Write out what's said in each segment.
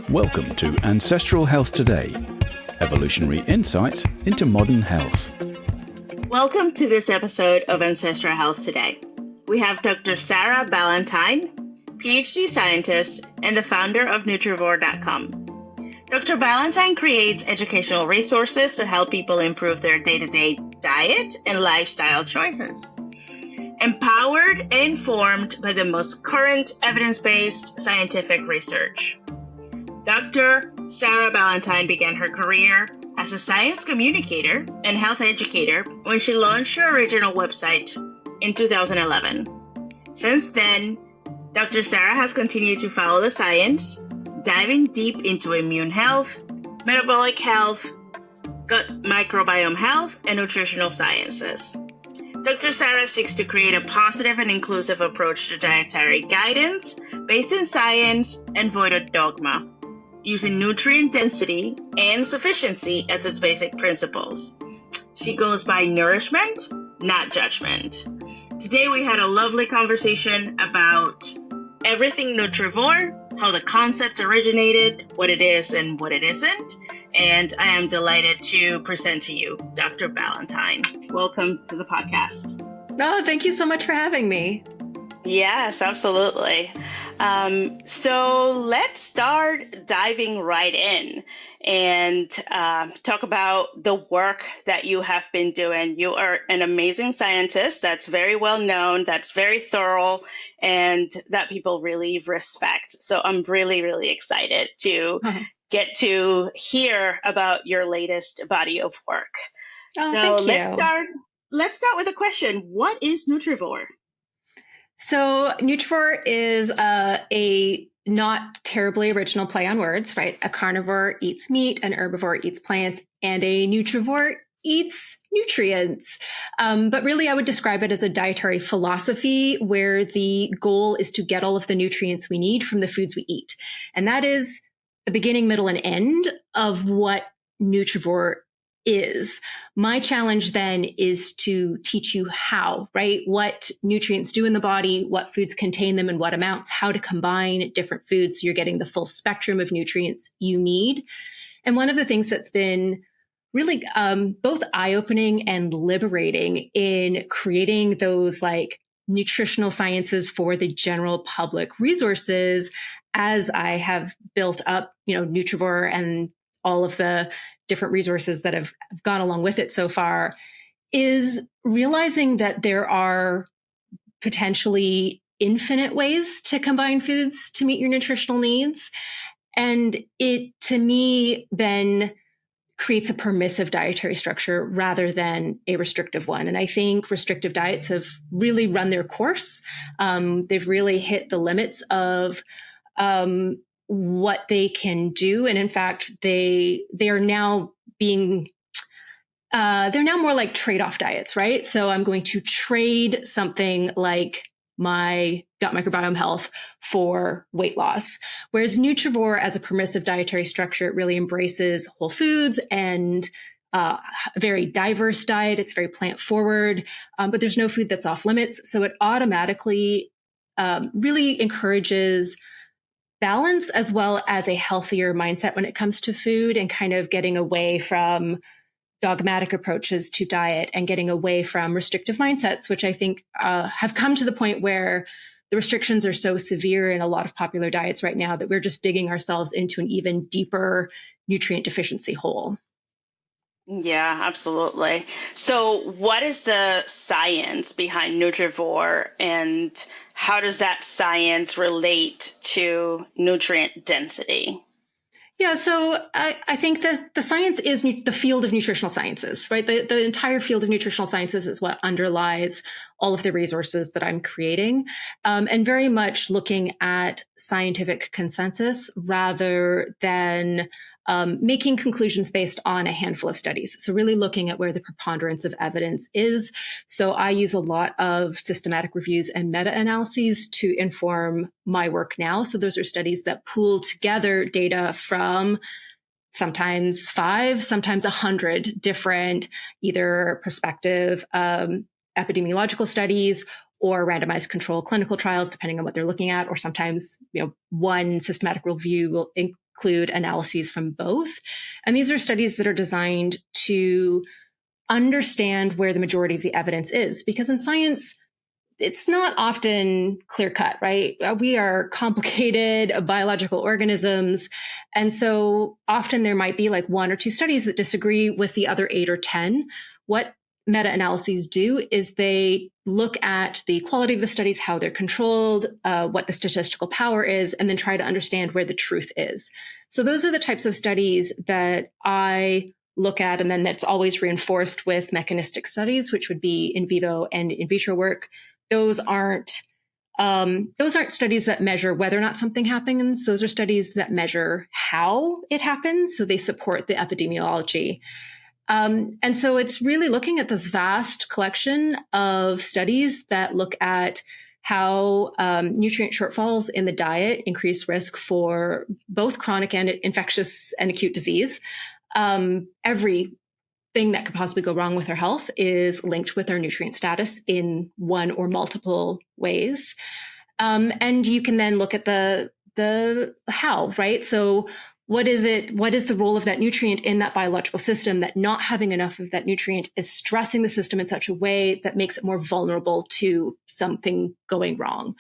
Welcome to Ancestral Health Today, evolutionary insights into modern health. Welcome to this episode of Ancestral Health Today. We have Dr. Sarah Ballantyne, PhD scientist and the founder of Nutrivore.com. Dr. Ballantyne creates educational resources to help people improve their day-to-day diet and lifestyle choices. Empowered and informed by the most current evidence-based scientific research. Dr. Sarah Ballantyne began her career as a science communicator and health educator when she launched her original website in 2011. Since then, Dr. Sarah has continued to follow the science, diving deep into immune health, metabolic health, gut microbiome health, and nutritional sciences. Dr. Sarah seeks to create a positive and inclusive approach to dietary guidance based in science and void of dogma, using nutrient density and sufficiency as its basic principles. She goes by nourishment, not judgment. Today we had a lovely conversation about everything Nutrivore, how the concept originated, what it is and what it isn't, and I am delighted to present to you Dr. Ballantyne. Welcome to the podcast. Oh, thank you so much for having me. Yes, absolutely. So let's start diving right in and talk about the work that you have been doing. You are an amazing scientist that's very well known, that's very thorough, and that people really respect. So I'm really, really excited to get to hear about your latest body of work. Oh, So thank you. Let's start with a question. What is Nutrivore? So Nutrivore is a not terribly original play on words, right? A carnivore eats meat, an herbivore eats plants, and a nutrivore eats nutrients. But really, I would describe it as a dietary philosophy where the goal is to get all of the nutrients we need from the foods we eat. And that is the beginning, middle, and end of what Nutrivore is. My challenge then is to teach you how, right? What nutrients do in the body, what foods contain them in what amounts, how to combine different foods so you're getting the full spectrum of nutrients you need. And one of the things that's been really both eye-opening and liberating in creating those like nutritional sciences for the general public resources as I have built up, Nutrivore and all of the different resources that have gone along with it so far, is realizing that there are potentially infinite ways to combine foods to meet your nutritional needs. And it, to me, then creates a permissive dietary structure rather than a restrictive one. And I think restrictive diets have really run their course. They've really hit the limits of what they can do. And in fact, they are now being, they're now more like trade-off diets, right? So I'm going to trade something like my gut microbiome health for weight loss. Whereas Nutrivore as a permissive dietary structure, it really embraces whole foods and a very diverse diet. It's very plant forward, but there's no food that's off limits. So it automatically really encourages balance as well as a healthier mindset when it comes to food and kind of getting away from dogmatic approaches to diet and getting away from restrictive mindsets, which I think have come to the point where the restrictions are so severe in a lot of popular diets right now that we're just digging ourselves into an even deeper nutrient deficiency hole. Yeah, absolutely. So what is the science behind Nutrivore and how does that science relate to nutrient density? Yeah, so I think that the science is the field of nutritional sciences, right? The entire field of nutritional sciences is what underlies all of the resources that I'm creating, and very much looking at scientific consensus rather than making conclusions based on a handful of studies. So really looking at where the preponderance of evidence is. So I use a lot of systematic reviews and meta-analyses to inform my work now. So those are studies that pool together data from sometimes 5, sometimes 100 different either prospective epidemiological studies or randomized control clinical trials, depending on what they're looking at, or sometimes, one systematic review will include analyses from both. And these are studies that are designed to understand where the majority of the evidence is, because in science, it's not often clear cut, right? We are complicated biological organisms. And so often there might be like one or two studies that disagree with the other 8 or 10. What meta-analyses do is they look at the quality of the studies, how they're controlled, what the statistical power is, and then try to understand where the truth is. So those are the types of studies that I look at, and then that's always reinforced with mechanistic studies, which would be in vivo and in vitro work. Those aren't studies that measure whether or not something happens. Those are studies that measure how it happens. So they support the epidemiology. And so it's really looking at this vast collection of studies that look at how nutrient shortfalls in the diet increase risk for both chronic and infectious and acute disease. Everything that could possibly go wrong with our health is linked with our nutrient status in one or multiple ways. And you can then look at the how, right? So what is the role of that nutrient in that biological system, that not having enough of that nutrient is stressing the system in such a way that makes it more vulnerable to something going wrong.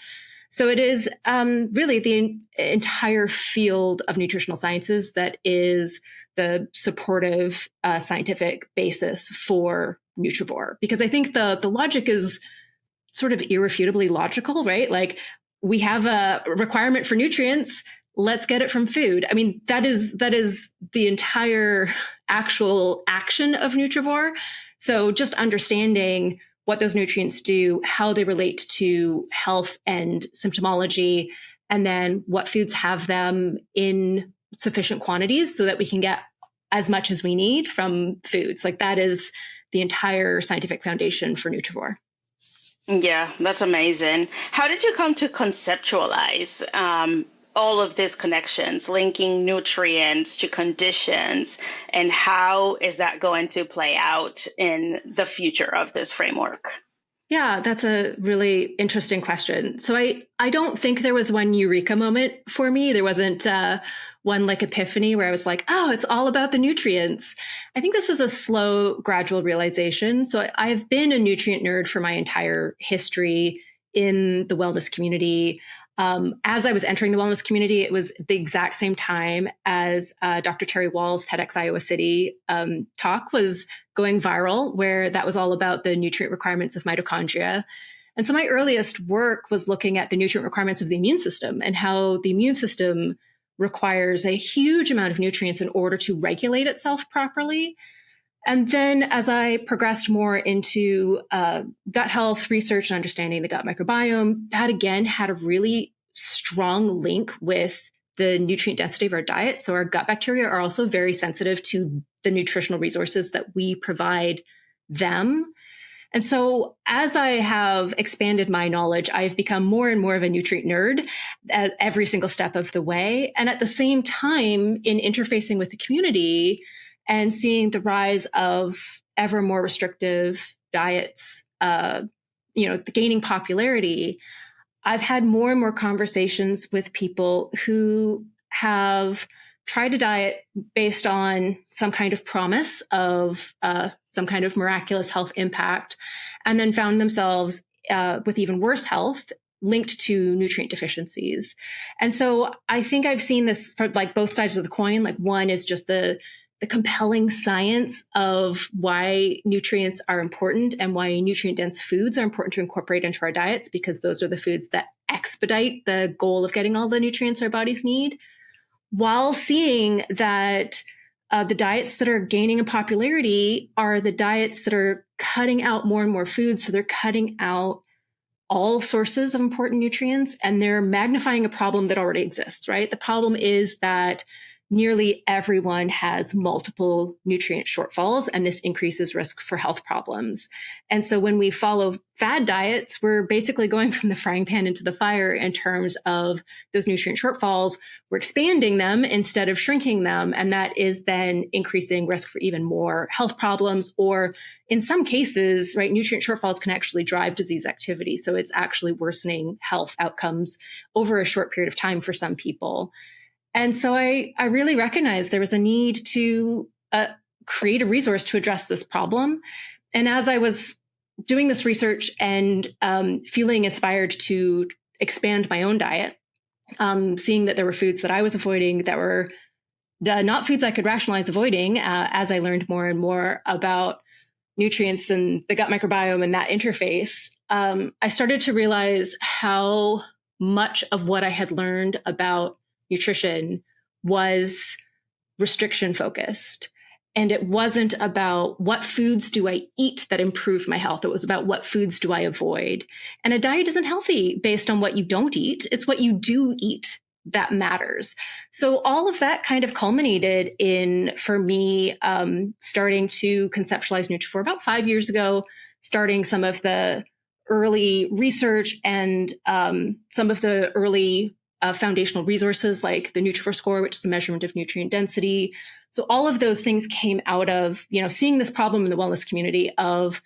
So it is really the entire field of nutritional sciences that is the supportive scientific basis for Nutrivore. Because I think the logic is sort of irrefutably logical, right? Like, we have a requirement for nutrients, let's get it from food. I mean, that is the entire actual action of Nutrivore. So just understanding what those nutrients do, how they relate to health and symptomology, and then what foods have them in sufficient quantities so that we can get as much as we need from foods. Like, that is the entire scientific foundation for Nutrivore. Yeah, that's amazing. How did you come to conceptualize all of these connections, linking nutrients to conditions, and how is that going to play out in the future of this framework? Yeah, that's a really interesting question. So I don't think there was one eureka moment for me. There wasn't one like epiphany where I was like, oh, it's all about the nutrients. I think this was a slow, gradual realization. So I've been a nutrient nerd for my entire history in the wellness community. As I was entering the wellness community, it was the exact same time as Dr. Terry Wall's TEDx Iowa City talk was going viral, where that was all about the nutrient requirements of mitochondria. And so my earliest work was looking at the nutrient requirements of the immune system and how the immune system requires a huge amount of nutrients in order to regulate itself properly. And then as I progressed more into gut health research and understanding the gut microbiome, that again had a really strong link with the nutrient density of our diet. So our gut bacteria are also very sensitive to the nutritional resources that we provide them. And so as I have expanded my knowledge, I've become more and more of a nutrient nerd at every single step of the way. And at the same time, in interfacing with the community and seeing the rise of ever more restrictive diets, gaining popularity, I've had more and more conversations with people who have tried to diet based on some kind of promise of some kind of miraculous health impact, and then found themselves with even worse health linked to nutrient deficiencies. And so I think I've seen this for like both sides of the coin. Like, one is just the compelling science of why nutrients are important and why nutrient-dense foods are important to incorporate into our diets, because those are the foods that expedite the goal of getting all the nutrients our bodies need, while seeing that the diets that are gaining in popularity are the diets that are cutting out more and more foods. So they're cutting out all sources of important nutrients, and they're magnifying a problem that already exists, right? The problem is that nearly everyone has multiple nutrient shortfalls, and this increases risk for health problems. And so when we follow fad diets, we're basically going from the frying pan into the fire in terms of those nutrient shortfalls. We're expanding them instead of shrinking them. And that is then increasing risk for even more health problems, or in some cases, right, nutrient shortfalls can actually drive disease activity. So it's actually worsening health outcomes over a short period of time for some people. And so I really recognized there was a need to create a resource to address this problem. And as I was doing this research and feeling inspired to expand my own diet, seeing that there were foods that I was avoiding that were not foods I could rationalize avoiding, as I learned more and more about nutrients and the gut microbiome and that interface, I started to realize how much of what I had learned about nutrition was restriction focused. And it wasn't about what foods do I eat that improve my health. It was about what foods do I avoid. And a diet isn't healthy based on what you don't eat. It's what you do eat that matters. So all of that kind of culminated in, for me, starting to conceptualize Nutrivore about 5 years ago, starting some of the early research and some of the early foundational resources like the Nutrivore score, which is a measurement of nutrient density. So all of those things came out of, seeing this problem in the wellness community of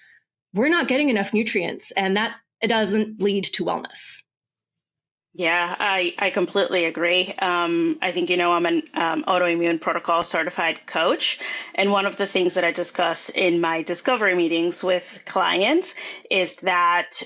we're not getting enough nutrients, and that it doesn't lead to wellness. Yeah, I completely agree. I think, I'm an autoimmune protocol certified coach. And one of the things that I discuss in my discovery meetings with clients is that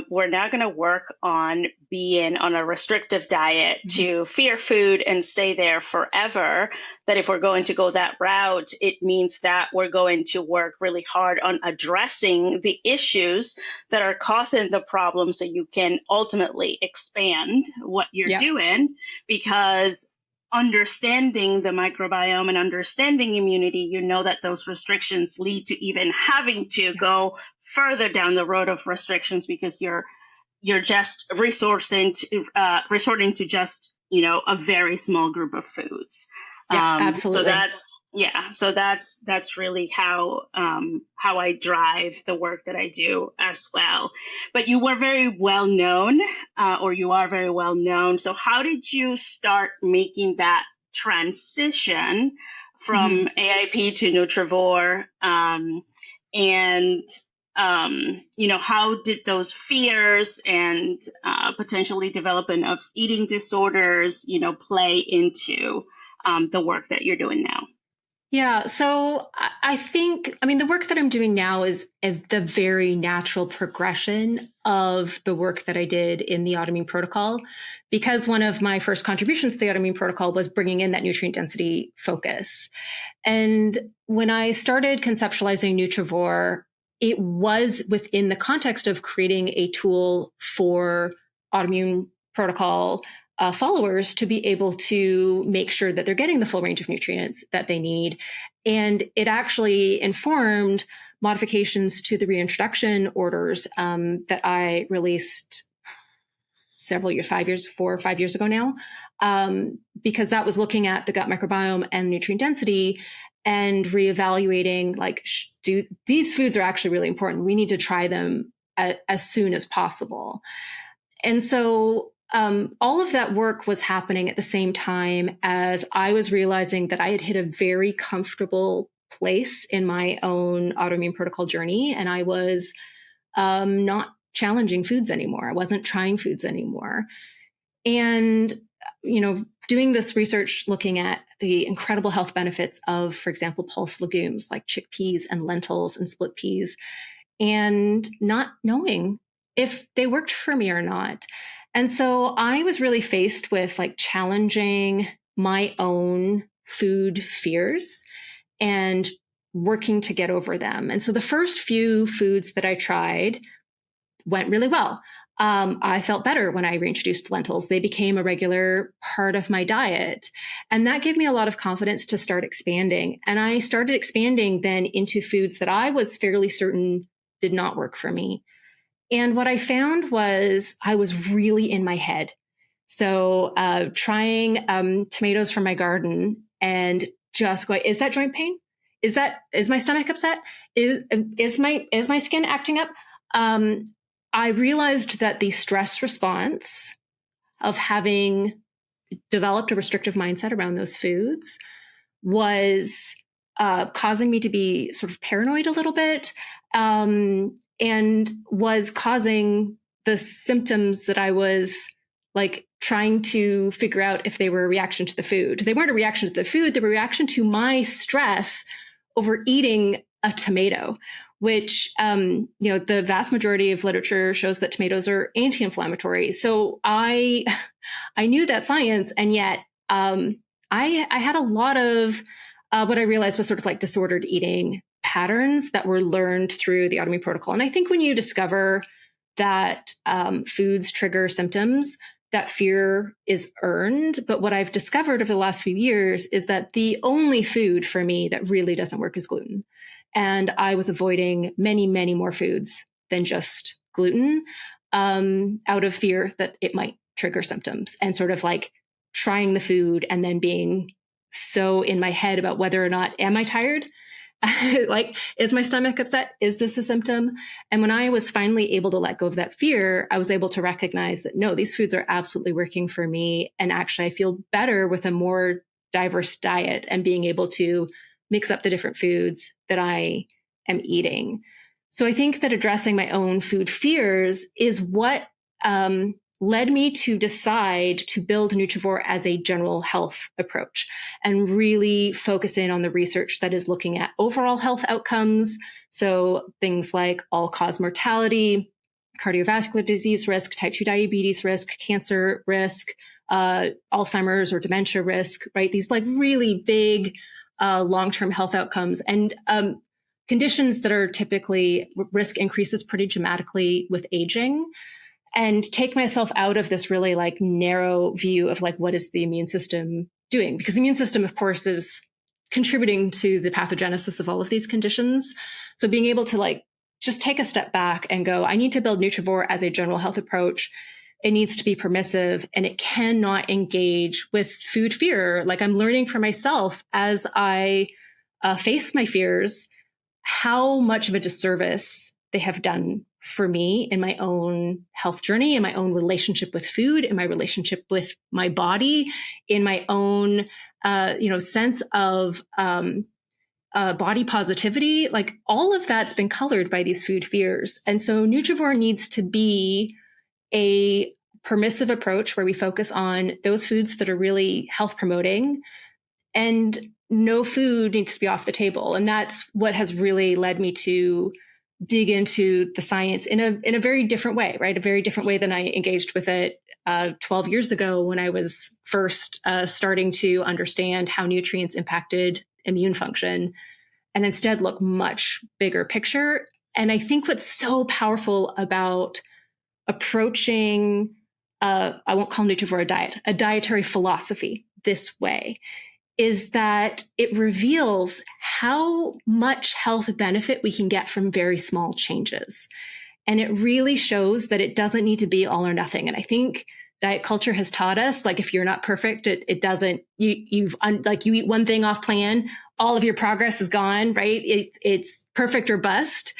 we're not going to work on being on a restrictive diet to fear food and stay there forever. That if we're going to go that route, it means that we're going to work really hard on addressing the issues that are causing the problem so you can ultimately expand what you're doing, because understanding the microbiome and understanding immunity, that those restrictions lead to even having to go further down the road of restrictions because you're just resorting to just a very small group of foods. Absolutely. So that's really how I drive the work that I do as well. But you were very well known, or you are very well known. So how did you start making that transition from AIP to Nutrivore? How did those fears and potentially development of eating disorders, play into the work that you're doing now? Yeah. So I think, the work that I'm doing now is the very natural progression of the work that I did in the autoimmune protocol, because one of my first contributions to the autoimmune protocol was bringing in that nutrient density focus. And when I started conceptualizing Nutrivore, it was within the context of creating a tool for autoimmune protocol followers to be able to make sure that they're getting the full range of nutrients that they need. And it actually informed modifications to the reintroduction orders that I released 4 or 5 years ago now, because that was looking at the gut microbiome and nutrient density and reevaluating, these foods are actually really important. We need to try them as soon as possible. And so all of that work was happening at the same time as I was realizing that I had hit a very comfortable place in my own autoimmune protocol journey. And I was not challenging foods anymore. I wasn't trying foods anymore. And, doing this research, looking at the incredible health benefits of, for example, pulse legumes like chickpeas and lentils and split peas, and not knowing if they worked for me or not. And so I was really faced with challenging my own food fears and working to get over them. And so the first few foods that I tried went really well. I felt better when I reintroduced lentils. They became a regular part of my diet. And that gave me a lot of confidence to start expanding. And I started expanding then into foods that I was fairly certain did not work for me. And what I found was I was really in my head. So trying tomatoes from my garden and just going, is that joint pain? Is my stomach upset? Is my skin acting up? I realized that the stress response of having developed a restrictive mindset around those foods was causing me to be sort of paranoid a little bit, and was causing the symptoms that I was like trying to figure out if they were a reaction to the food. They weren't a reaction to the food, they were a reaction to my stress over eating a tomato, which, the vast majority of literature shows that tomatoes are anti-inflammatory. So I knew that science, and yet I had a lot of what I realized was sort of like disordered eating patterns that were learned through the autoimmune protocol. And I think when you discover that foods trigger symptoms, that fear is earned. But what I've discovered over the last few years is that the only food for me that really doesn't work is gluten. And I was avoiding many, many more foods than just gluten, out of fear that it might trigger symptoms, and sort of like trying the food and then being so in my head about whether or not, am I tired? Like, is my stomach upset? Is this a symptom? And when I was finally able to let go of that fear, I was able to recognize that no, these foods are absolutely working for me. And actually, I feel better with a more diverse diet and being able to mix up the different foods that I am eating. So I think that addressing my own food fears is what led me to decide to build Nutrivore as a general health approach and really focus in on the research that is looking at overall health outcomes. So things like all-cause mortality, cardiovascular disease risk, type 2 diabetes risk, cancer risk, Alzheimer's or dementia risk, right? These like really big long-term health outcomes, and conditions that are typically risk increases pretty dramatically with aging. And take myself out of this really like narrow view of like, what is the immune system doing? Because the immune system, of course, is contributing to the pathogenesis of all of these conditions. So being able to like just take a step back and go, I need to build Nutrivore as a general health approach. It needs to be permissive, and it cannot engage with food fear. Like, I'm learning for myself as I face my fears, how much of a disservice they have done for me in my own health journey, in my own relationship with food, in my relationship with my body, in my own, sense of body positivity. Like, all of that's been colored by these food fears. And so Nutrivore needs to be a permissive approach where we focus on those foods that are really health promoting, and no food needs to be off the table. And that's what has really led me to dig into the science in a very different way, right? A very different way than I engaged with it 12 years ago when I was first starting to understand how nutrients impacted immune function, and instead look much bigger picture. And I think what's so powerful about approaching, I won't call Nutrivore a diet, a dietary philosophy this way, is that it reveals how much health benefit we can get from very small changes. And it really shows that it doesn't need to be all or nothing. And I think diet culture has taught us, like, if you're not perfect, it doesn't, you eat one thing off plan, all of your progress is gone, right? It's perfect or bust.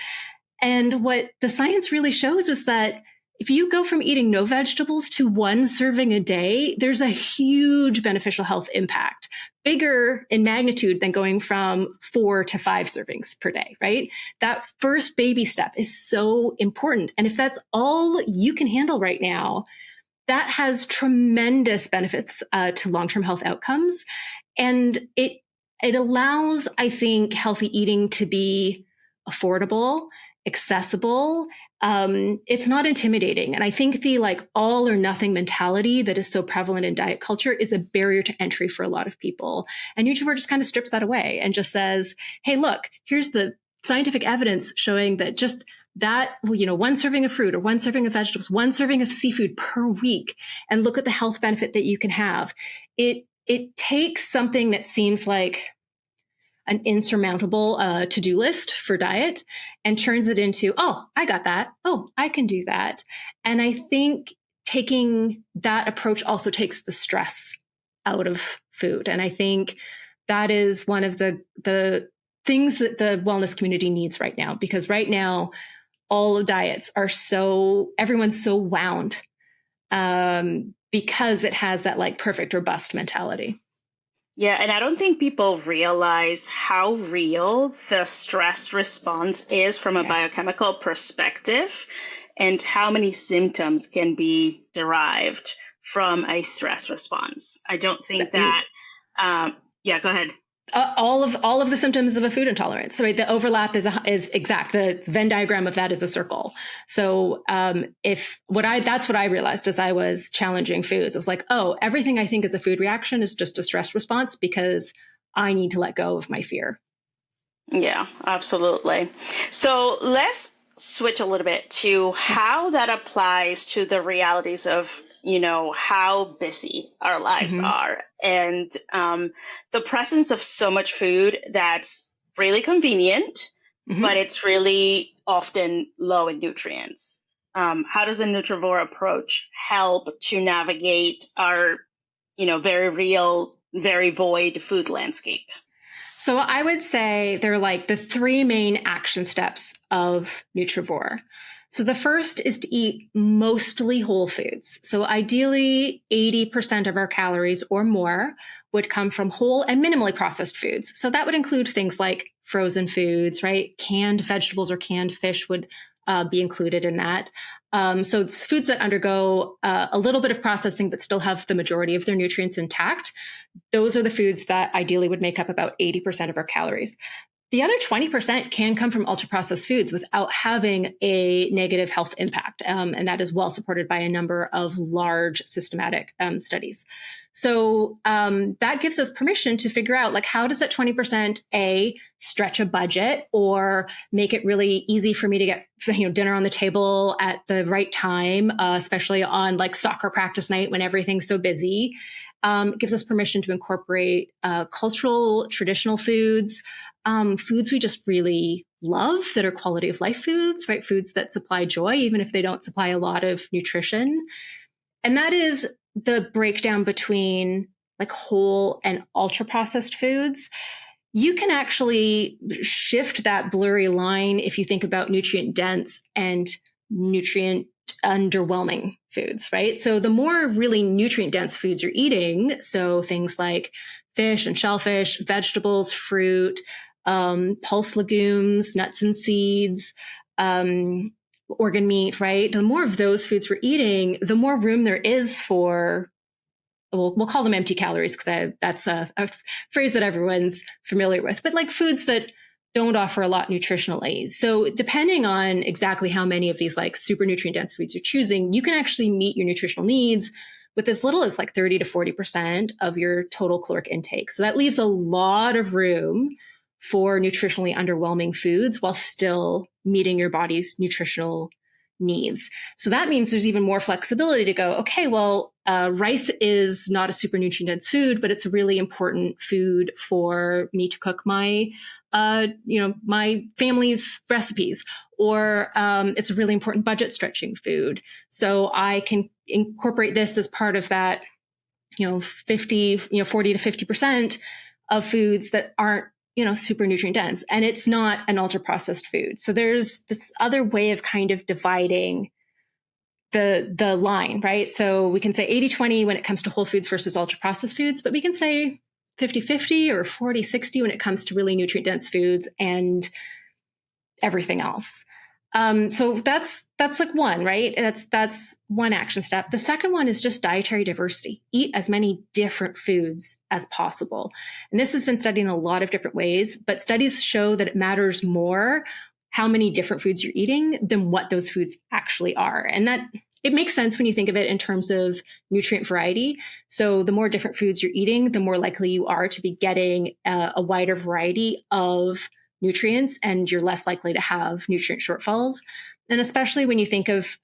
And what the science really shows is that if you go from eating no vegetables to one serving a day, there's a huge beneficial health impact, bigger in magnitude than going from 4 to 5 servings per day, right? That first baby step is so important. And if that's all you can handle right now, that has tremendous benefits to long-term health outcomes. And it allows, I think, healthy eating to be affordable, accessible. It's not intimidating. And I think the like all or nothing mentality that is so prevalent in diet culture is a barrier to entry for a lot of people. And Nutrivore just kind of strips that away and just says, hey, look, here's the scientific evidence showing that just that, one serving of fruit or one serving of vegetables, one serving of seafood per week, and look at the health benefit that you can have. It takes something that seems like an insurmountable to-do list for diet and turns it into, oh, I got that. Oh, I can do that. And I think taking that approach also takes the stress out of food. And I think that is one of the things that the wellness community needs right now, because right now all of diets are everyone's so wound because it has that like perfect robust mentality. Yeah, and I don't think people realize how real the stress response is from a biochemical perspective and how many symptoms can be derived from a stress response. I don't think that, yeah, go ahead. All of the symptoms of a food intolerance. So right, the overlap is exact. The Venn diagram of that is a circle. So that's what I realized as I was challenging foods. I was like, oh, everything I think is a food reaction is just a stress response because I need to let go of my fear. Yeah, absolutely. So let's switch a little bit to how that applies to the realities of, how busy our lives are, and the presence of so much food that's really convenient, but it's really often low in nutrients. How does a Nutrivore approach help to navigate our, very real, very void food landscape? So I would say they're like the three main action steps of Nutrivore. So the first is to eat mostly whole foods. So ideally 80% of our calories or more would come from whole and minimally processed foods. So that would include things like frozen foods, right? Canned vegetables or canned fish would be included in that. So it's foods that undergo a little bit of processing, but still have the majority of their nutrients intact. Those are the foods that ideally would make up about 80% of our calories. The other 20% can come from ultra processed foods without having a negative health impact. And that is well supported by a number of large systematic studies. So that gives us permission to figure out, like, how does that 20% stretch a budget or make it really easy for me to get dinner on the table at the right time, especially on like soccer practice night when everything's so busy. It gives us permission to incorporate cultural, traditional foods, foods we just really love that are quality of life foods, right? Foods that supply joy, even if they don't supply a lot of nutrition. And that is the breakdown between like whole and ultra processed foods. You can actually shift that blurry line if you think about nutrient dense and nutrient underwhelming foods, right? So the more really nutrient dense foods you're eating, so things like fish and shellfish, vegetables, fruit, pulse legumes, nuts and seeds, organ meat, right? The more of those foods we're eating, the more room there is for, we'll call them empty calories because that's a phrase that everyone's familiar with, but like foods that don't offer a lot nutritionally. So depending on exactly how many of these like super nutrient dense foods you're choosing, you can actually meet your nutritional needs with as little as like 30 to 40% of your total caloric intake. So that leaves a lot of room for nutritionally underwhelming foods while still meeting your body's nutritional needs. So that means there's even more flexibility to go, okay, well, rice is not a super nutrient dense food, but it's a really important food for me to cook my family's recipes, or it's a really important budget stretching food. So I can incorporate this as part of that, 40 to 50% of foods that aren't, super nutrient dense, and it's not an ultra processed food. So there's this other way of kind of dividing the line, right? So we can say 80-20 when it comes to whole foods versus ultra processed foods, but we can say 50-50 or 40-60 when it comes to really nutrient dense foods and everything else. So that's like one, right? That's one action step. The second one is just dietary diversity. Eat as many different foods as possible. And this has been studied in a lot of different ways, but studies show that it matters more how many different foods you're eating than what those foods actually are. And that it makes sense when you think of it in terms of nutrient variety. So the more different foods you're eating, the more likely you are to be getting a wider variety of nutrients, and you're less likely to have nutrient shortfalls. And especially when you think of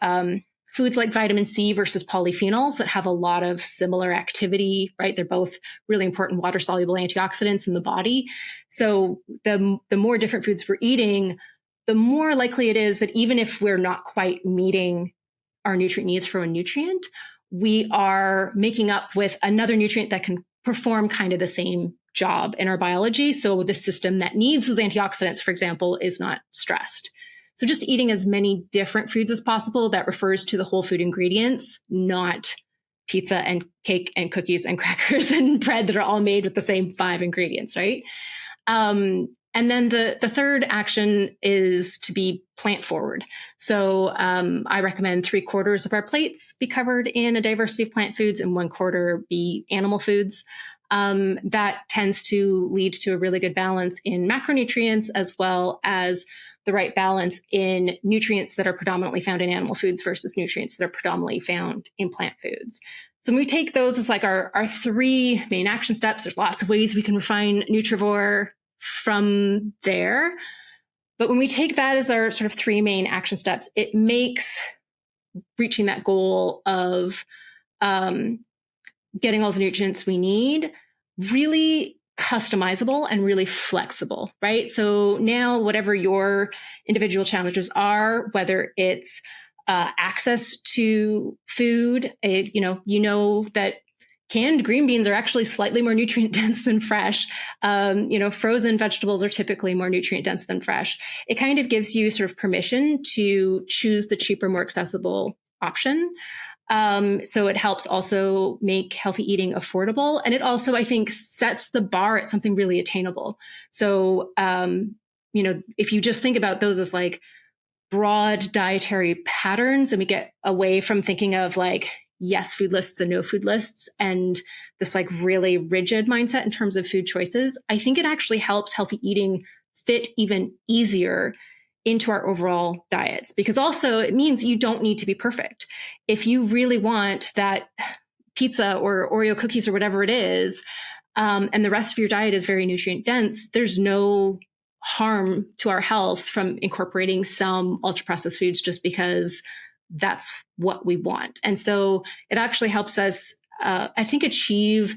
foods like vitamin C versus polyphenols that have a lot of similar activity, right? They're both really important water-soluble antioxidants in the body. So the more different foods we're eating, the more likely it is that even if we're not quite meeting our nutrient needs for a nutrient, we are making up with another nutrient that can perform kind of the same job in our biology. So the system that needs those antioxidants, for example, is not stressed. So just eating as many different foods as possible, that refers to the whole food ingredients, not pizza and cake and cookies and crackers and bread that are all made with the same 5 ingredients, right? And then the third action is to be plant forward. So I recommend 3/4 of our plates be covered in a diversity of plant foods and 1/4 be animal foods. That tends to lead to a really good balance in macronutrients, as well as the right balance in nutrients that are predominantly found in animal foods versus nutrients that are predominantly found in plant foods. So when we take those as like our 3 main action steps, there's lots of ways we can refine Nutrivore from there. But when we take that as our sort of 3 main action steps, it makes reaching that goal of getting all the nutrients we need really customizable and really flexible, right? So now, whatever your individual challenges are, whether it's access to food, you know that canned green beans are actually slightly more nutrient dense than fresh. Frozen vegetables are typically more nutrient dense than fresh. It kind of gives you sort of permission to choose the cheaper, more accessible option. So it helps also make healthy eating affordable. And it also, I think, sets the bar at something really attainable. So, if you just think about those as like broad dietary patterns, and we get away from thinking of like yes food lists and no food lists and this like really rigid mindset in terms of food choices, I think it actually helps healthy eating fit even easier into our overall diets, because also it means you don't need to be perfect. If you really want that pizza or Oreo cookies or whatever it is, and the rest of your diet is very nutrient dense, there's no harm to our health from incorporating some ultra processed foods just because that's what we want. And so it actually helps us, I think, achieve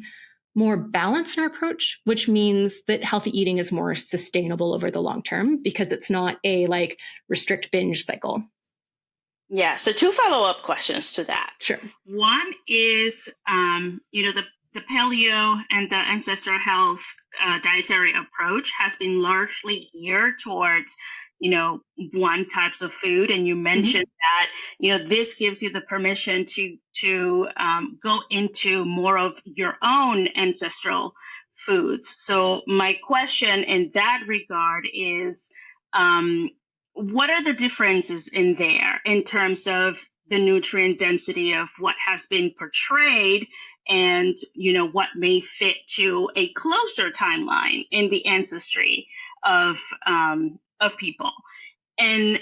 more balance in our approach, which means that healthy eating is more sustainable over the long term because it's not a like restrict binge cycle. Yeah. So 2 follow-up questions to that. Sure. One is, the paleo and the ancestral health dietary approach has been largely geared towards, one types of food. And you mentioned that, this gives you the permission to go into more of your own ancestral foods. So my question in that regard is, what are the differences in there in terms of the nutrient density of what has been portrayed and, what may fit to a closer timeline in the ancestry of people? And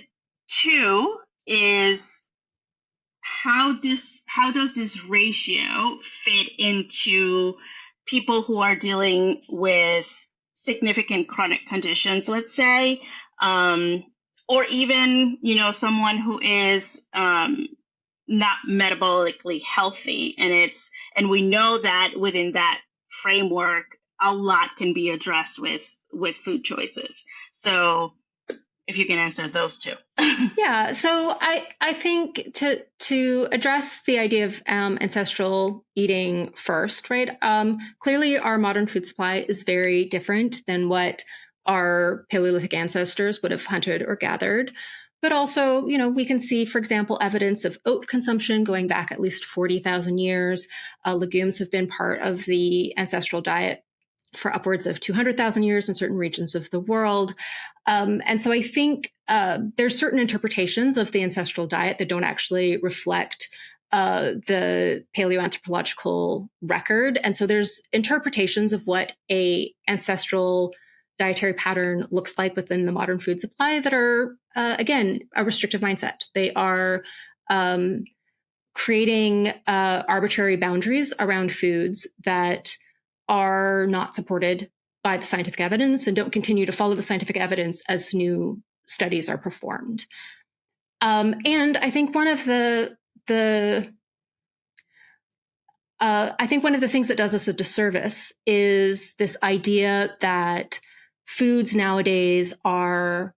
2 is, how does this ratio fit into people who are dealing with significant chronic conditions, let's say, or even, someone who is not metabolically healthy, and we know that within that framework, a lot can be addressed with food choices. So if you can answer those 2. Yeah. So I think to address the idea of ancestral eating first, right? Clearly our modern food supply is very different than what our Paleolithic ancestors would have hunted or gathered. But also, we can see, for example, evidence of oat consumption going back at least 40,000 years. Legumes have been part of the ancestral diet for upwards of 200,000 years in certain regions of the world. And so I think there's certain interpretations of the ancestral diet that don't actually reflect the paleoanthropological record. And so there's interpretations of what a ancestral dietary pattern looks like within the modern food supply that are, again, a restrictive mindset. They are creating arbitrary boundaries around foods that are not supported by the scientific evidence and don't continue to follow the scientific evidence as new studies are performed. And I think one of the things that does us a disservice is this idea that foods nowadays are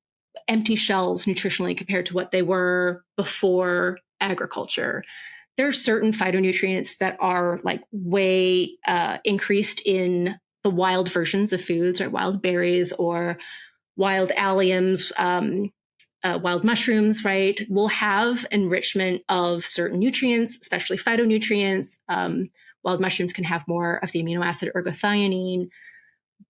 empty shells nutritionally compared to what they were before agriculture. There are certain phytonutrients that are like way increased in the wild versions of foods, or wild berries or wild alliums, wild mushrooms, right, will have enrichment of certain nutrients, especially phytonutrients. Wild mushrooms can have more of the amino acid ergothioneine,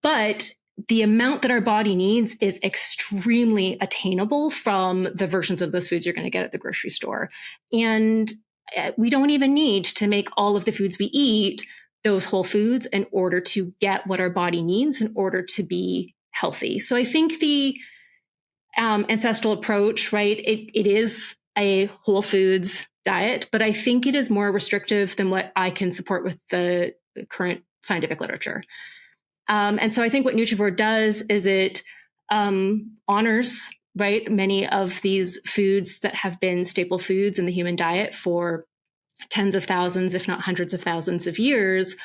but the amount that our body needs is extremely attainable from the versions of those foods you're going to get at the grocery store. And we don't even need to make all of the foods we eat those whole foods in order to get what our body needs in order to be healthy. So I think the ancestral approach, right, it is a whole foods diet, but I think it is more restrictive than what I can support with the current scientific literature. And so I think what Nutrivore does is it honors, right, many of these foods that have been staple foods in the human diet for tens of thousands, if not hundreds of thousands of years,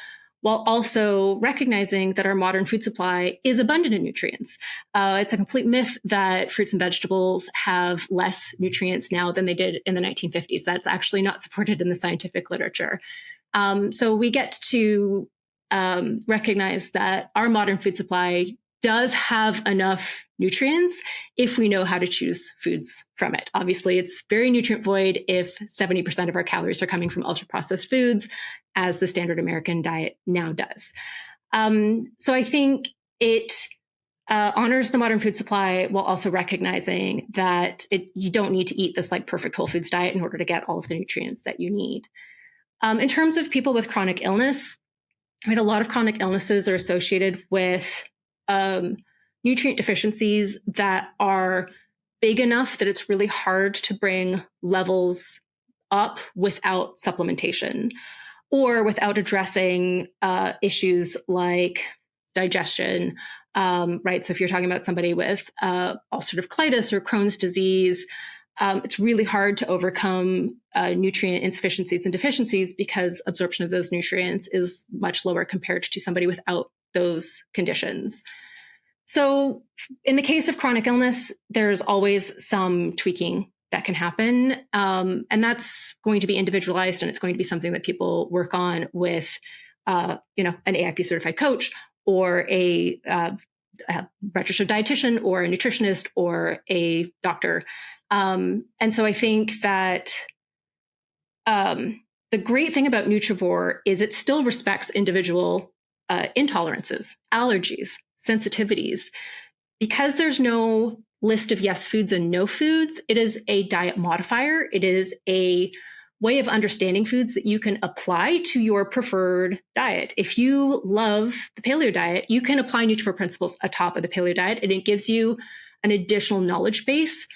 while also recognizing that our modern food supply is abundant in nutrients. It's a complete myth that fruits and vegetables have less nutrients now than they did in the 1950s. That's actually not supported in the scientific literature. So we get to recognize that our modern food supply does have enough nutrients if we know how to choose foods from it. Obviously, it's very nutrient void if 70% of our calories are coming from ultra processed foods, as the standard American diet now does. So I think it honors the modern food supply while also recognizing that you don't need to eat this like perfect whole foods diet in order to get all of the nutrients that you need. In terms of people with chronic illness, right, a lot of chronic illnesses are associated with nutrient deficiencies that are big enough that it's really hard to bring levels up without supplementation or without addressing issues like digestion, right? So if you're talking about somebody with ulcerative colitis or Crohn's disease, it's really hard to overcome nutrient insufficiencies and deficiencies because absorption of those nutrients is much lower compared to somebody without those conditions. So in the case of chronic illness, there's always some tweaking that can happen. And that's going to be individualized, and it's going to be something that people work on with, an AIP certified coach or a registered dietitian or a nutritionist or a doctor. And so I think that the great thing about Nutrivore is it still respects individual intolerances, allergies, sensitivities. Because there's no list of yes foods and no foods, it is a diet modifier. It is a way of understanding foods that you can apply to your preferred diet. If you love the paleo diet, you can apply Nutrivore principles atop of the paleo diet, and it gives you an additional knowledge base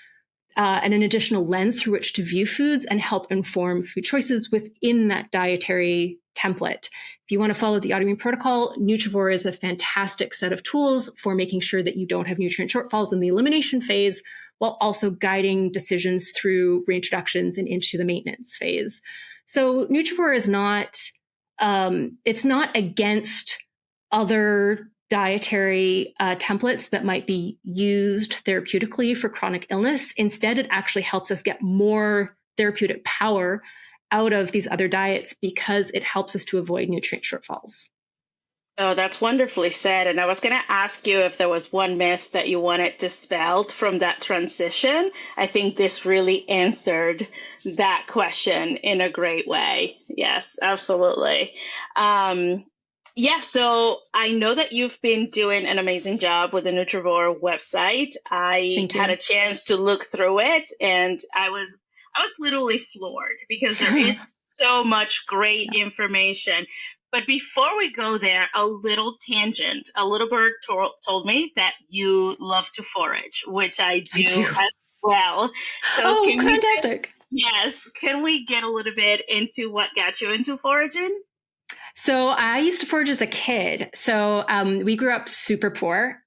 and an additional lens through which to view foods and help inform food choices within that dietary template. If you want to follow the autoimmune protocol, Nutrivore is a fantastic set of tools for making sure that you don't have nutrient shortfalls in the elimination phase, while also guiding decisions through reintroductions and into the maintenance phase. So Nutrivore is not, it's not against other dietary templates that might be used therapeutically for chronic illness. Instead, it actually helps us get more therapeutic power out of these other diets because it helps us to avoid nutrient shortfalls. Oh, that's wonderfully said. And I was going to ask you if there was one myth that you wanted dispelled from that transition. I think this really answered that question in a great way. Yes, absolutely. So I know that you've been doing an amazing job with the Nutrivore website. I had a chance to look through it, and I was literally floored because there is so much great information. But before we go there, a little tangent. A little bird told me that you love to forage, which I do as well. So fantastic. Can we get a little bit into what got you into foraging? So I used to forage as a kid. So we grew up super poor,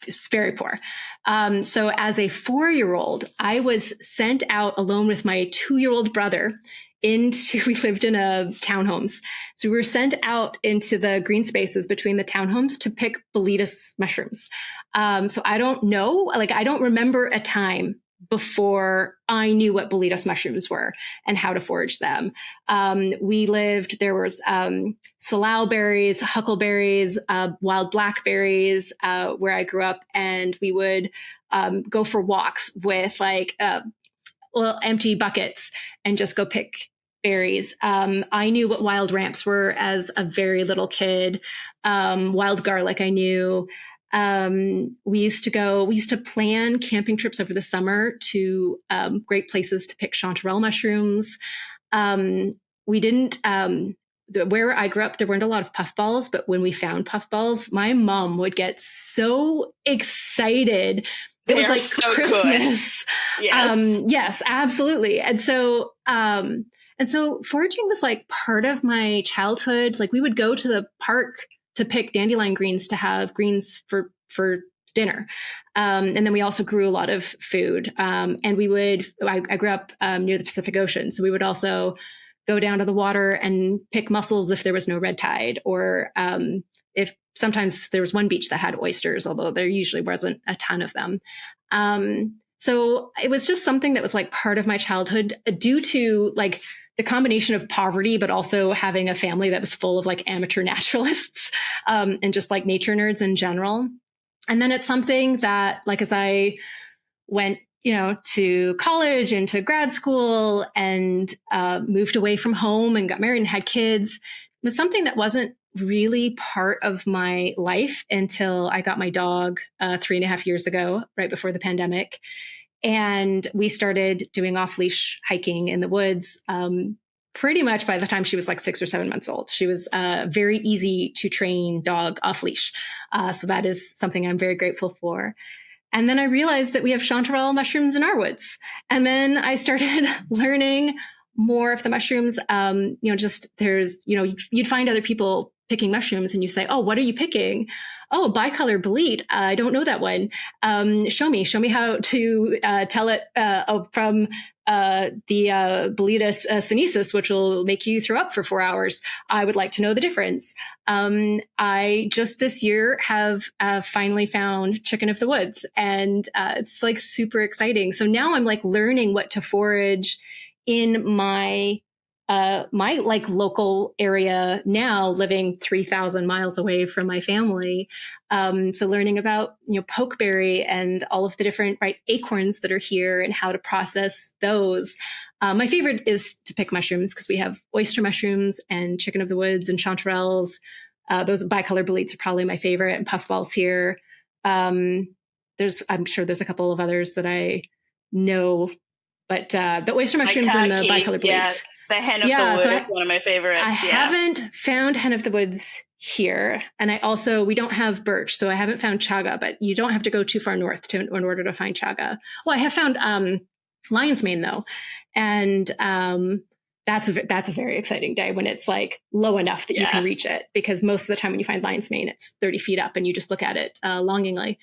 it's very poor. So as a 4-year-old, I was sent out alone with my 2-year-old brother we lived in townhomes. So we were sent out into the green spaces between the townhomes to pick Boletus mushrooms. So I don't know, I don't remember a time before I knew what boletus mushrooms were and how to forage them. There was salal berries, huckleberries, wild blackberries where I grew up, and we would go for walks with like empty buckets and just go pick berries. I knew what wild ramps were as a very little kid. Wild garlic I knew. We used to plan camping trips over the summer to great places to pick chanterelle mushrooms. We didn't, where I grew up, there weren't a lot of puffballs, but when we found puffballs, my mom would get so excited. It was like so Christmas. Yes. Yes, absolutely. And so foraging was like part of my childhood. Like we would go to the park to pick dandelion greens to have greens for dinner. And then we also grew a lot of food. And I grew up near the Pacific Ocean. So we would also go down to the water and pick mussels if there was no red tide, or if sometimes there was one beach that had oysters, although there usually wasn't a ton of them. So it was just something that was like part of my childhood due to like the combination of poverty, but also having a family that was full of like amateur naturalists and just like nature nerds in general. And then it's something that like as I went, to college and to grad school and moved away from home and got married and had kids, it was something that wasn't really part of my life until I got my dog 3.5 years ago, right before the pandemic. And we started doing off-leash hiking in the woods pretty much by the time she was like 6 or 7 months old. She was a very easy to train dog off-leash. So that is something I'm very grateful for. And then I realized that we have chanterelle mushrooms in our woods. And then I started learning more of the mushrooms. You'd find other people picking mushrooms and you say, oh, what are you picking? Oh, bicolor bolete. I don't know that one. Show me how to tell it from the boletus sinensis, which will make you throw up for 4 hours. I would like to know the difference. I just this year have finally found chicken of the woods, and it's like super exciting. So now I'm like learning what to forage in my like local area now, living 3,000 miles away from my family. So learning about, pokeberry and all of the different acorns that are here and how to process those. My favorite is to pick mushrooms because we have oyster mushrooms and chicken of the woods and chanterelles. Those bicolor boletes are probably my favorite, and puffballs here. I'm sure there's a couple of others that I know, but the oyster mushrooms and the bicolor boletes. Yeah. The hen of the wood is one of my favorites. I haven't found hen of the woods here. And we don't have birch, so I haven't found chaga, but you don't have to go too far north in order to find chaga. Well, I have found lion's mane though. And that's a very exciting day when it's like low enough that you can reach it, because most of the time when you find lion's mane, it's 30 feet up and you just look at it longingly.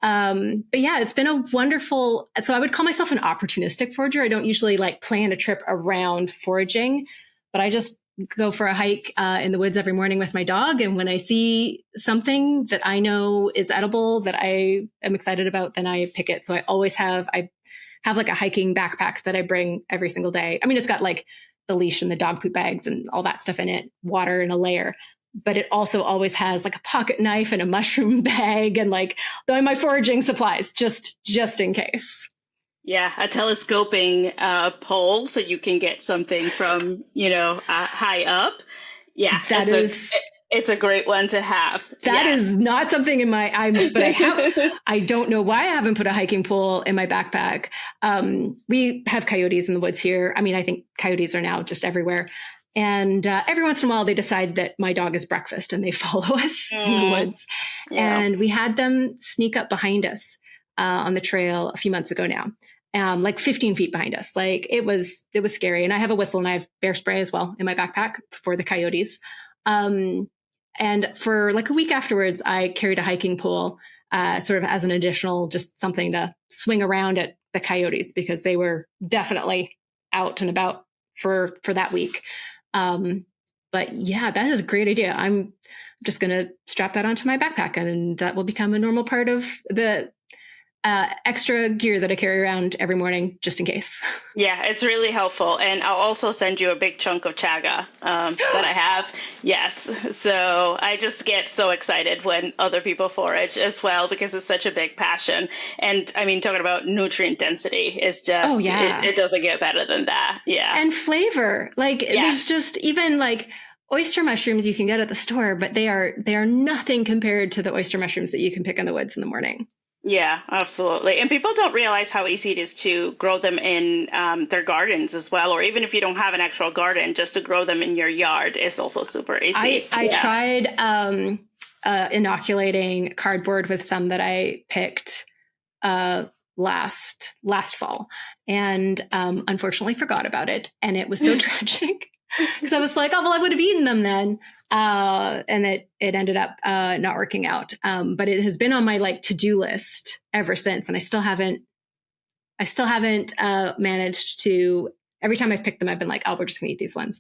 But yeah, it's been a wonderful, so I would call myself an opportunistic forager. I don't usually like plan a trip around foraging, but I just go for a hike in the woods every morning with my dog. And when I see something that I know is edible that I am excited about, then I pick it. So I have like a hiking backpack that I bring every single day. I mean, it's got like the leash and the dog poop bags and all that stuff in it, water and a layer. But it also always has like a pocket knife and a mushroom bag and like my foraging supplies just in case. Yeah, a telescoping pole so you can get something from, high up. Yeah, it's a great one to have. That is not something I don't know why I haven't put a hiking pole in my backpack. We have coyotes in the woods here. I mean, I think coyotes are now just everywhere. And every once in a while, they decide that my dog is breakfast and they follow us in the woods. Yeah. And we had them sneak up behind us on the trail a few months ago now, like 15 feet behind us. Like it was scary. And I have a whistle and I have bear spray as well in my backpack for the coyotes. And for like a week afterwards, I carried a hiking pole sort of as an additional, just something to swing around at the coyotes because they were definitely out and about for that week. But yeah, that is a great idea. I'm just going to strap that onto my backpack and that will become a normal part of the extra gear that I carry around every morning just in case. Yeah, it's really helpful. And I'll also send you a big chunk of chaga that I have. Yes. So I just get so excited when other people forage as well because it's such a big passion. And I mean, talking about nutrient density is just, Oh, yeah. it doesn't get better than that. Yeah. And flavor. Like there's just even like oyster mushrooms you can get at the store, but they are nothing compared to the oyster mushrooms that you can pick in the woods in the morning. Yeah, absolutely. And people don't realize how easy it is to grow them in their gardens as well, or even if you don't have an actual garden, just to grow them in your yard is also super easy. I tried inoculating cardboard with some that I picked last fall, and unfortunately forgot about it, and it was so tragic because I was like, oh well, I would have eaten them then. And it ended up not working out. But it has been on my like to-do list ever since, and I still haven't managed to. Every time I've picked them, I've been like, oh, we're just gonna eat these ones.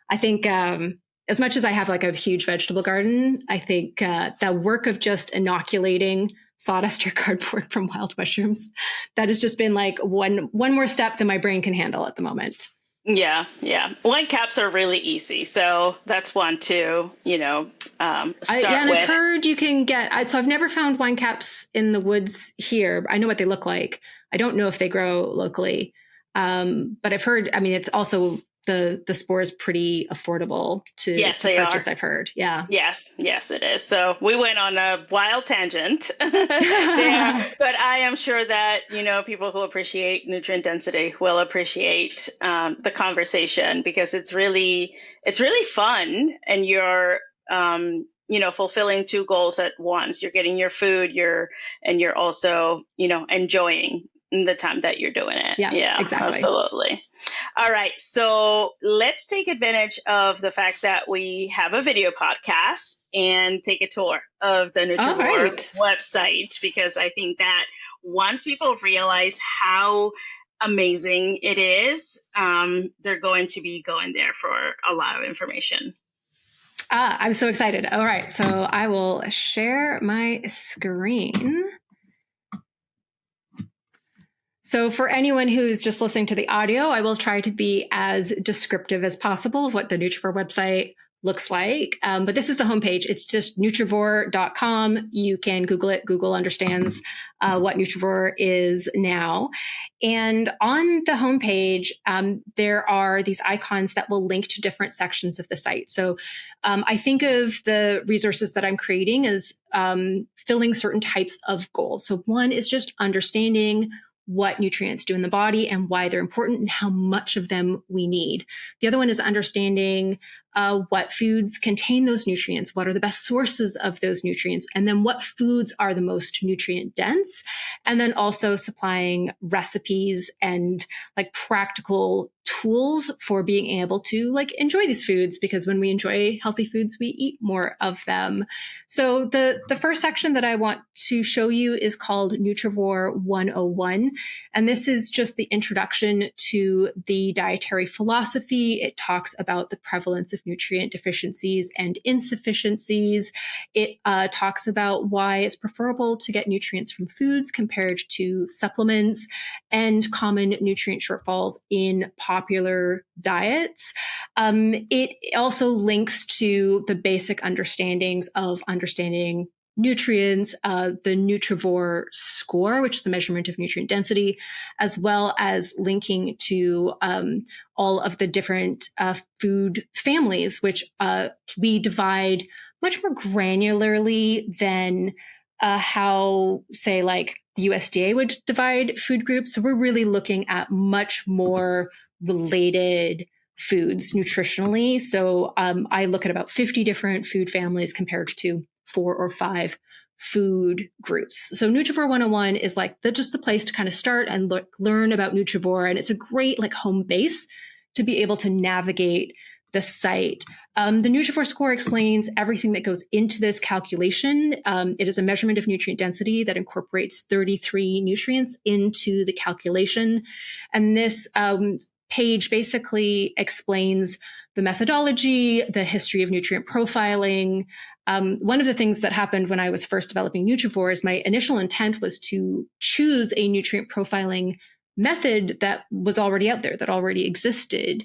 I think as much as I have like a huge vegetable garden, I think the work of just inoculating sawdust or cardboard from wild mushrooms, that has just been like one more step than my brain can handle at the moment. Yeah, yeah. Wine caps are really easy, so that's one to start and with. I've heard you can get. So I've never found wine caps in the woods here. I know what they look like. I don't know if they grow locally, but I've heard. I mean, it's also the spore is pretty affordable to purchase. I've heard. Yeah. Yes, it is. So we went on a wild tangent there, but I am sure that people who appreciate nutrient density will appreciate the conversation because it's really fun, and you're fulfilling two goals at once. You're getting your food, you're also enjoying the time that you're doing it. Yeah, exactly. Absolutely. All right, so let's take advantage of the fact that we have a video podcast and take a tour of the Nutrivore website, because I think that once people realize how amazing it is, they're going to be going there for a lot of information. I'm so excited. All right, so I will share my screen. So for anyone who's just listening to the audio, I will try to be as descriptive as possible of what the Nutrivore website looks like. But this is the homepage. It's just Nutrivore.com. You can Google it. Google understands what Nutrivore is now. And on the homepage, there are these icons that will link to different sections of the site. So I think of the resources that I'm creating as filling certain types of goals. So one is just understanding what nutrients do in the body and why they're important and how much of them we need. The other one is understanding what foods contain those nutrients, what are the best sources of those nutrients, and then what foods are the most nutrient dense, and then also supplying recipes and like practical tools for being able to like enjoy these foods, because when we enjoy healthy foods, we eat more of them. So the first section that I want to show you is called Nutrivore 101. And this is just the introduction to the dietary philosophy. It talks about the prevalence of nutrient deficiencies and insufficiencies. It talks about why it's preferable to get nutrients from foods compared to supplements, and common nutrient shortfalls in popular diets. It also links to the basic understandings of understanding nutrients, the Nutrivore score, which is a measurement of nutrient density, as well as linking to all of the different food families, which we divide much more granularly than how, say, like the USDA would divide food groups. So we're really looking at much more related foods nutritionally. So I look at about 50 different food families compared to 4 or 5 food groups. So Nutrivore 101 is like just the place to kind of start and learn about Nutrivore. And it's a great like home base to be able to navigate the site. The Nutrivore score explains everything that goes into this calculation. It is a measurement of nutrient density that incorporates 33 nutrients into the calculation. And this page basically explains the methodology, the history of nutrient profiling, One of the things that happened when I was first developing Nutrivore is my initial intent was to choose a nutrient profiling method that was already out there, that already existed.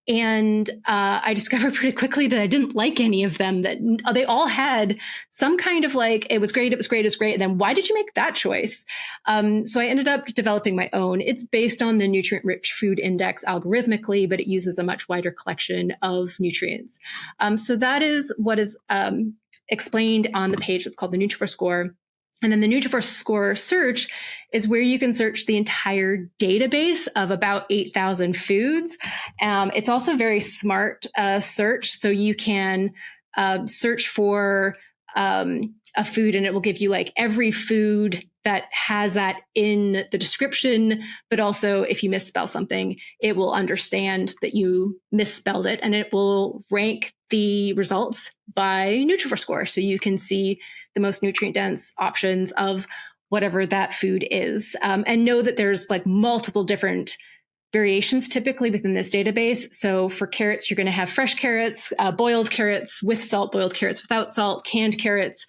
And I discovered pretty quickly that I didn't like any of them, that they all had some kind of like, it was great, it was great, it was great. And then why did you make that choice? So I ended up developing my own. It's based on the Nutrient Rich Food Index algorithmically, but it uses a much wider collection of nutrients. So that is what is explained on the page that's called the Nutrivore score. And then the Nutrivore score search is where you can search the entire database of about 8,000 foods. It's also a very smart search. So you can search for a food and it will give you like every food that has that in the description, but also if you misspell something, it will understand that you misspelled it and it will rank the results by Nutrivore score. So you can see the most nutrient dense options of whatever that food is. And know that there's like multiple different variations typically within this database. So for carrots, you're going to have fresh carrots, boiled carrots with salt, boiled carrots without salt, canned carrots,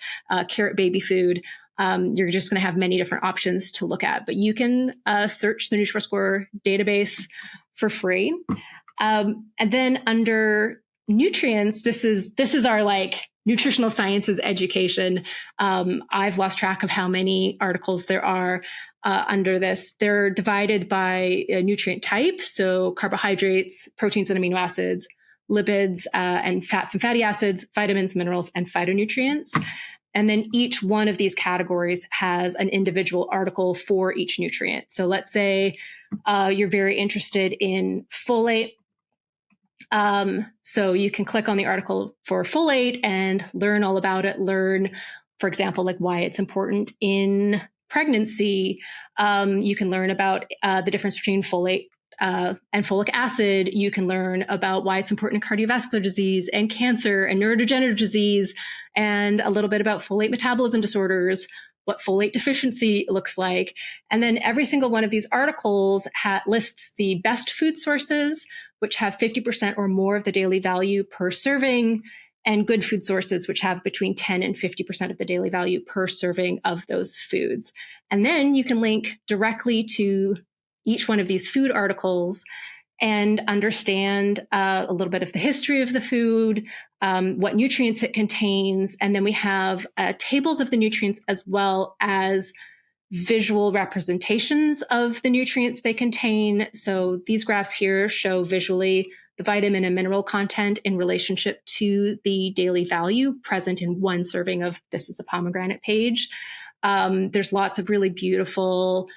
carrot baby food. You're just going to have many different options to look at, but you can search the Nutrivore score database for free. And then under nutrients, this is our like nutritional sciences education. I've lost track of how many articles there are under this. They're divided by nutrient type. So carbohydrates, proteins and amino acids, lipids, and fats and fatty acids, vitamins, minerals, and phytonutrients. And then each one of these categories has an individual article for each nutrient. So let's say you're very interested in folate. So you can click on the article for folate and learn all about it. Learn, for example, like why it's important in pregnancy. You can learn about the difference between folate and folic acid. You can learn about why it's important in cardiovascular disease and cancer and neurodegenerative disease, and a little bit about folate metabolism disorders, what folate deficiency looks like. And then every single one of these articles lists the best food sources, which have 50% or more of the daily value per serving, and good food sources, which have between 10 and 50% of the daily value per serving of those foods. And then you can link directly to each one of these food articles and understand a little bit of the history of the food, what nutrients it contains. And then we have tables of the nutrients as well as visual representations of the nutrients they contain. So these graphs here show visually the vitamin and mineral content in relationship to the daily value present in one serving of, this is the pomegranate page. There's lots of really beautiful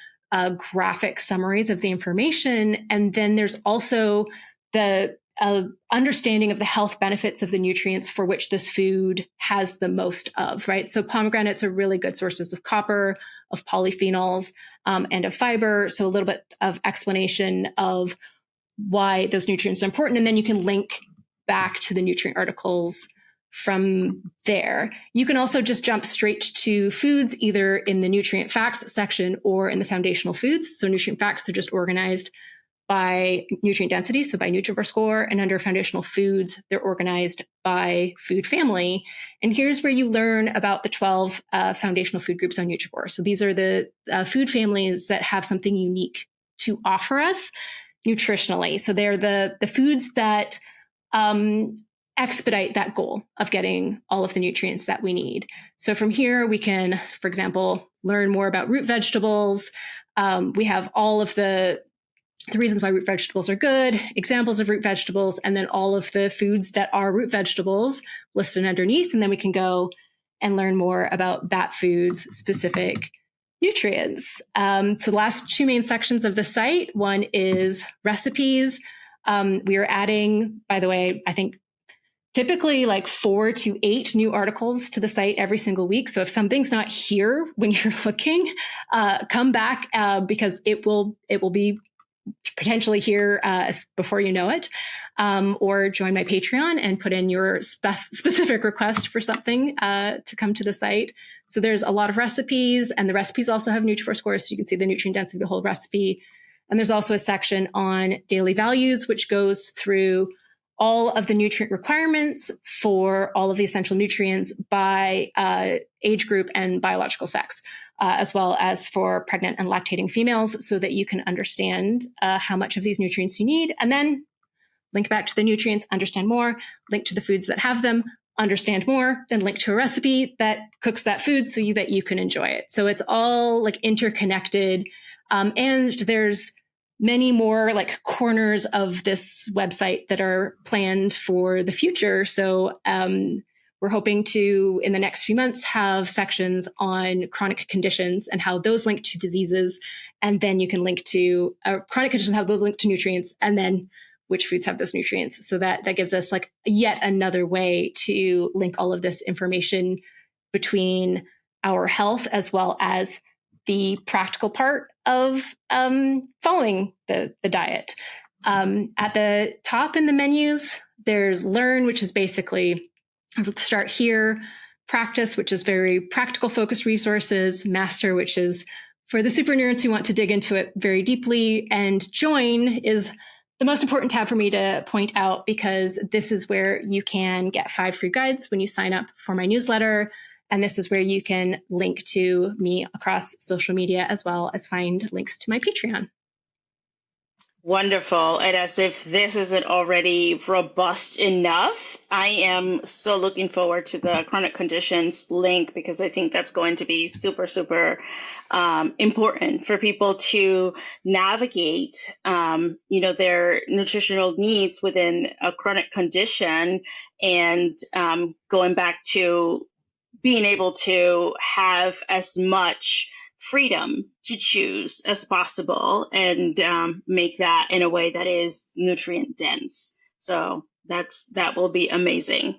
graphic summaries of the information. And then there's also the understanding of the health benefits of the nutrients for which this food has the most of, right? So pomegranates are really good sources of copper, of polyphenols, and of fiber. So a little bit of explanation of why those nutrients are important. And then you can link back to the nutrient articles from there. You can also just jump straight to foods, either in the nutrient facts section or in the foundational foods. So nutrient facts are just organized by nutrient density, so by Nutrivore score, and under foundational foods, they're organized by food family. And here's where you learn about the 12 foundational food groups on Nutrivore. So these are the food families that have something unique to offer us nutritionally. So they're the foods that expedite that goal of getting all of the nutrients that we need. So from here, we can, for example, learn more about root vegetables. We have all of the reasons why root vegetables are good, examples of root vegetables, and then all of the foods that are root vegetables listed underneath. And then we can go and learn more about that food's specific nutrients. So the last two main sections of the site, one is recipes. We are adding, by the way, I think typically like 4 to 8 new articles to the site every single week. So if something's not here when you're looking, come back because it will be potentially here before you know it, or join my Patreon and put in your specific request for something to come to the site. So there's a lot of recipes, and the recipes also have Nutrivore scores, so you can see the nutrient density of the whole recipe. And there's also a section on daily values, which goes through all of the nutrient requirements for all of the essential nutrients by age group and biological sex, as well as for pregnant and lactating females, so that you can understand how much of these nutrients you need, and then link back to the nutrients, understand more, link to the foods that have them, understand more, then link to a recipe that cooks that food so that you can enjoy it. So it's all like interconnected. And there's many more like corners of this website that are planned for the future. So we're hoping to, in the next few months, have sections on chronic conditions and how those link to diseases. And then you can link to chronic conditions, how those link to nutrients, and then which foods have those nutrients. So that gives us like yet another way to link all of this information between our health as well as the practical part of following the diet. At the top in the menus, there's Learn, which is basically, I'll start here, Practice, which is very practical focused resources, Master, which is for the super nerds who want to dig into it very deeply, and Join is the most important tab for me to point out, because this is where you can get 5 free guides when you sign up for my newsletter. And this is where you can link to me across social media, as well as find links to my Patreon. Wonderful. And as if this isn't already robust enough, I am so looking forward to the chronic conditions link, because I think that's going to be super, super important for people to navigate, their nutritional needs within a chronic condition, and going back to being able to have as much freedom to choose as possible, and make that in a way that is nutrient dense. So that will be amazing.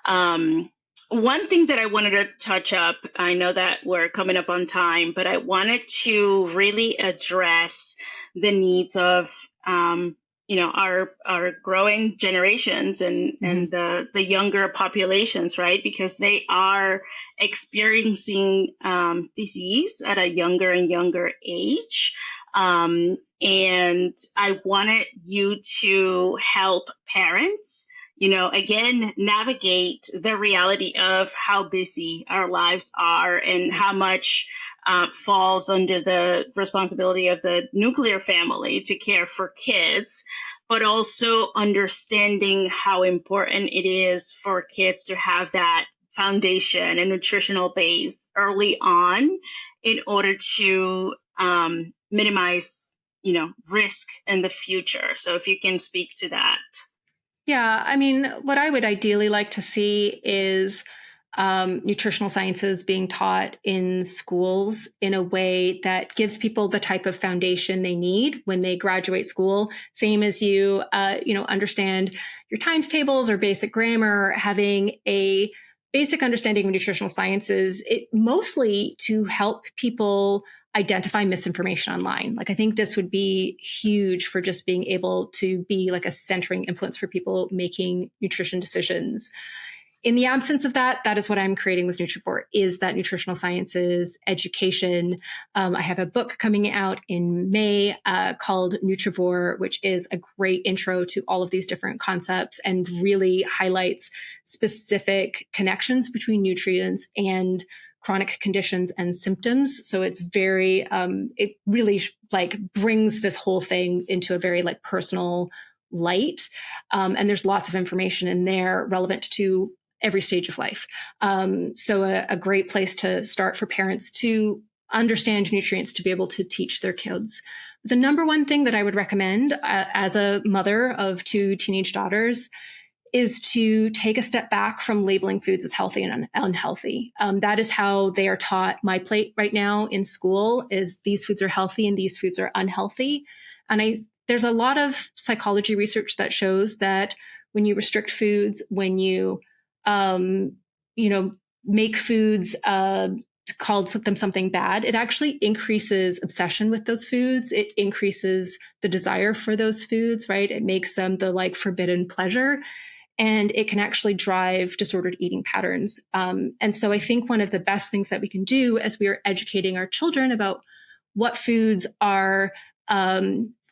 One thing that I wanted to touch up, I know that we're coming up on time, but I wanted to really address the needs of our growing generations and the younger populations, right? Because they are experiencing disease at a younger and younger age. And I wanted you to help parents, again, navigate the reality of how busy our lives are and how much falls under the responsibility of the nuclear family to care for kids, but also understanding how important it is for kids to have that foundation and nutritional base early on in order to minimize, risk in the future. So if you can speak to that. Yeah, I mean, what I would ideally like to see is nutritional sciences being taught in schools in a way that gives people the type of foundation they need when they graduate school. Same as you, understand your times tables or basic grammar, having a basic understanding of nutritional sciences, it mostly to help people identify misinformation online. Like, I think this would be huge for just being able to be like a centering influence for people making nutrition decisions. In the absence of that, that is what I'm creating with Nutrivore, is that nutritional sciences education. I have a book coming out in May called Nutrivore, which is a great intro to all of these different concepts and really highlights specific connections between nutrients and chronic conditions and symptoms. So it's very, it really brings this whole thing into a very personal light. And there's lots of information in there relevant to every stage of life. So a great place to start for parents to understand nutrients, to be able to teach their kids. The number one thing that I would recommend as a mother of 2 teenage daughters is to take a step back from labeling foods as healthy and unhealthy. That is how they are taught my plate right now in school, is these foods are healthy and these foods are unhealthy. And there's a lot of psychology research that shows that when you restrict foods, when you make foods, called them something bad, it actually increases obsession with those foods. It increases the desire for those foods, right? It makes them the forbidden pleasure, and it can actually drive disordered eating patterns. And so I think one of the best things that we can do as we are educating our children about what foods are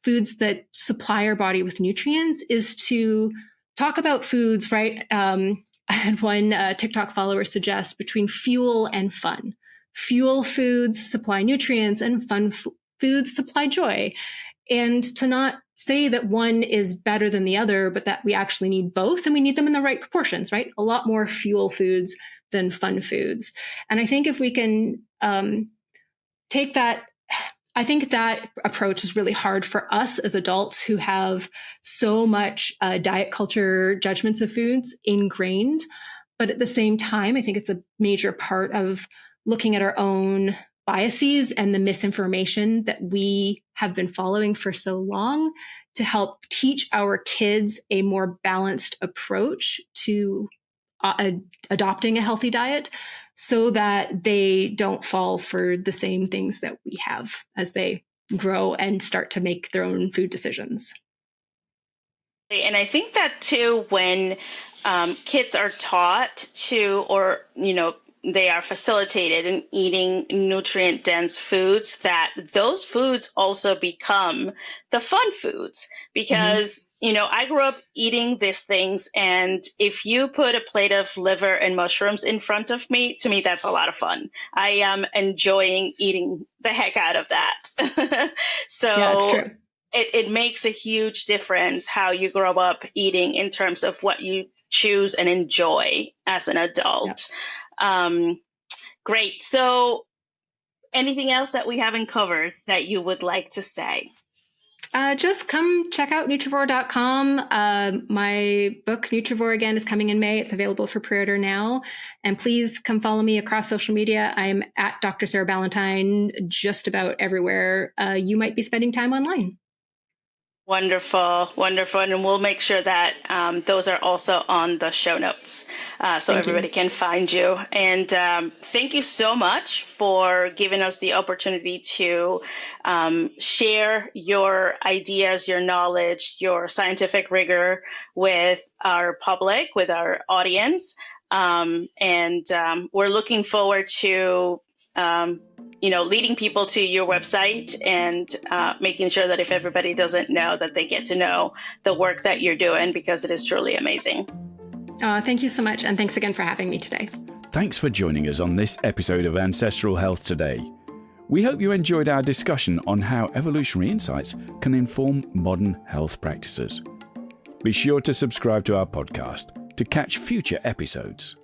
foods that supply our body with nutrients is to talk about foods, right? I had one TikTok follower suggest between fuel and fun. Fuel foods supply nutrients and fun foods supply joy. And to not say that one is better than the other, but that we actually need both and we need them in the right proportions, right? A lot more fuel foods than fun foods. And I think if we can take that, I think that approach is really hard for us as adults who have so much diet culture judgments of foods ingrained. But at the same time, I think it's a major part of looking at our own biases and the misinformation that we have been following for so long to help teach our kids a more balanced approach to adopting a healthy diet so that they don't fall for the same things that we have as they grow and start to make their own food decisions. And I think that too, when kids are taught to, or, they are facilitated in eating nutrient dense foods, that those foods also become the fun foods because, I grew up eating these things. And if you put a plate of liver and mushrooms in front of me, to me, that's a lot of fun. I am enjoying eating the heck out of that. So yeah, it's true. It makes a huge difference how you grow up eating in terms of what you choose and enjoy as an adult. Yeah. Great. So anything else that we haven't covered that you would like to say? Just come check out Nutrivore.com. My book, Nutrivore, again, is coming in May. It's available for pre-order now. And please come follow me across social media. I'm at Dr. Sarah Ballantyne just about everywhere you might be spending time online. Wonderful, wonderful. And we'll make sure that those are also on the show notes so everybody can find you. And thank you so much for giving us the opportunity to share your ideas, your knowledge, your scientific rigor with our public, with our audience. And we're looking forward to leading people to your website and making sure that if everybody doesn't know, that they get to know the work that you're doing, because it is truly amazing. Thank you so much. And thanks again for having me today. Thanks for joining us on this episode of Ancestral Health Today. We hope you enjoyed our discussion on how evolutionary insights can inform modern health practices. Be sure to subscribe to our podcast to catch future episodes.